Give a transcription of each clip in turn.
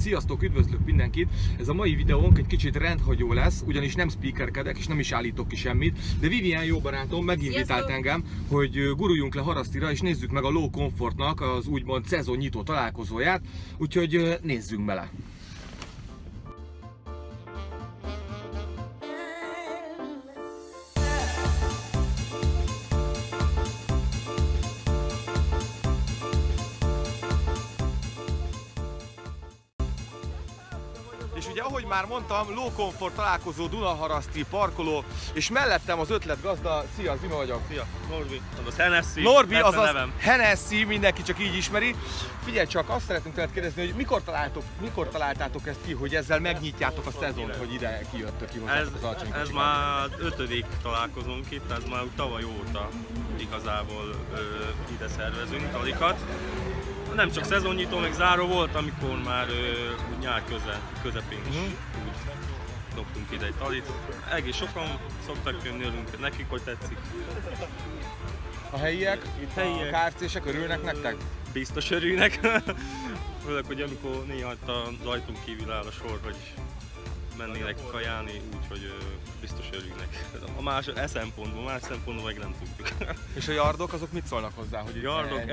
Sziasztok, üdvözlök mindenkit! Ez a mai videónk egy kicsit rendhagyó lesz, ugyanis nem speakerkedek és nem is állítok ki semmit, de Vivian jó barátom meginvitált engem, hogy guruljunk le Harasztira és nézzük meg a Low Comfortnak az úgymond szezonnyitó találkozóját, úgyhogy nézzünk bele! És ugye, ahogy már mondtam, Low Comfort találkozó, Dunaharaszti parkoló, és mellettem az ötletgazda. Szia, Zima vagyok. Szia, Norbi, azaz Hennessy. Norbi, azaz Hennessy, mindenki csak így ismeri. Figyelj csak, azt szeretném tőled kérdezni, hogy mikor találtátok ezt ki, hogy ezzel megnyitjátok a szezont, hogy ide kijöttök ki hozzátok az alacsony kocsikat? Ez már 5. találkozónk itt, ez már tavaly óta igazából ide szervezünk talikat. Nem csak szezonnyitó, meg záró volt, amikor már nyár közepén is úgy dobtunk ide egy talit. Egész sokan szoktak jönni, örülünk nekik, hogy tetszik. A helyiek, a kárcések örülnek nektek? Biztos örülnek. Főleg, hogy amikor néha az ajtón kívül áll a sor, hogy mennének kajálni, úgyhogy biztos örülnek. A más szempontból meg nem tudjuk. És a yardok azok mit szólnak hozzá? Hogy yardok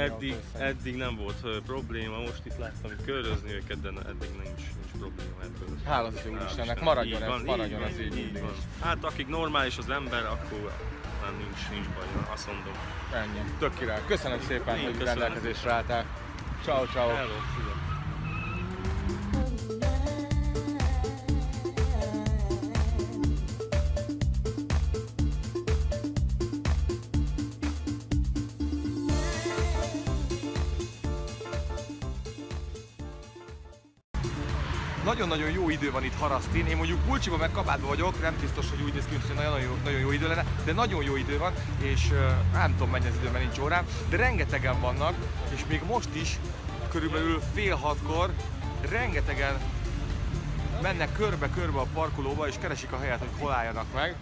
eddig nem volt probléma, most itt láttam körözni őket, de eddig nincs probléma ebből. Hála az Úristennek, maradjon az így mindig. Hát akik normális az ember, akkor már nincs baj, azt mondom. Ennyi, tök király. Köszönöm szépen, hogy rendelkezésre álltál. Ciao, ciao. Hello. Nagyon-nagyon jó idő van itt Harasztin. Én mondjuk pulcsiban meg kabátban vagyok, nem biztos, hogy úgy néz ki, hogy nagyon jó idő lenne, de nagyon jó idő van, és nem tudom mennyi az idő, mert nincs órám, de rengetegen vannak, és még most is körülbelül fél 6-kor rengetegen mennek körbe-körbe a parkolóba, és keresik a helyet, hogy hol álljanak meg.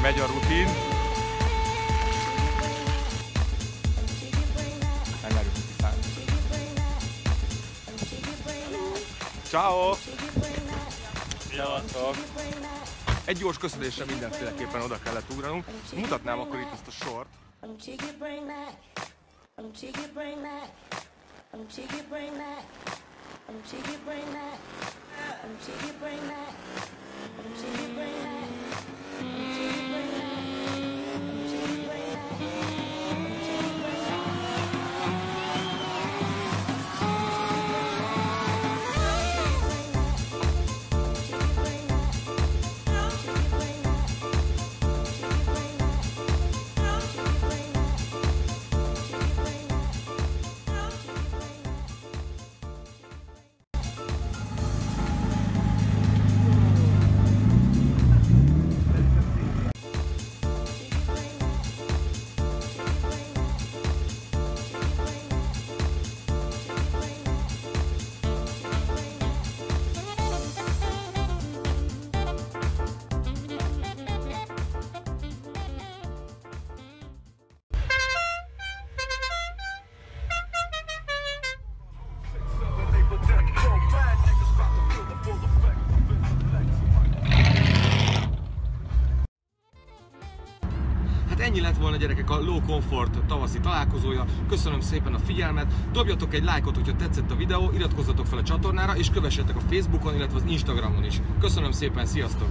Megy a rutin. Ciao! Sziasztok! Egy gyors köszönésre mindenféleképpen oda kellett ugranunk. Mutatnám akkor itt ezt a sort. Ennyi lett volna, gyerekek, a Low Comfort tavaszi találkozója. Köszönöm szépen a figyelmet, dobjatok egy lájkot, hogyha tetszett a videó, iratkozzatok fel a csatornára, és kövessetek a Facebookon, illetve az Instagramon is. Köszönöm szépen, sziasztok!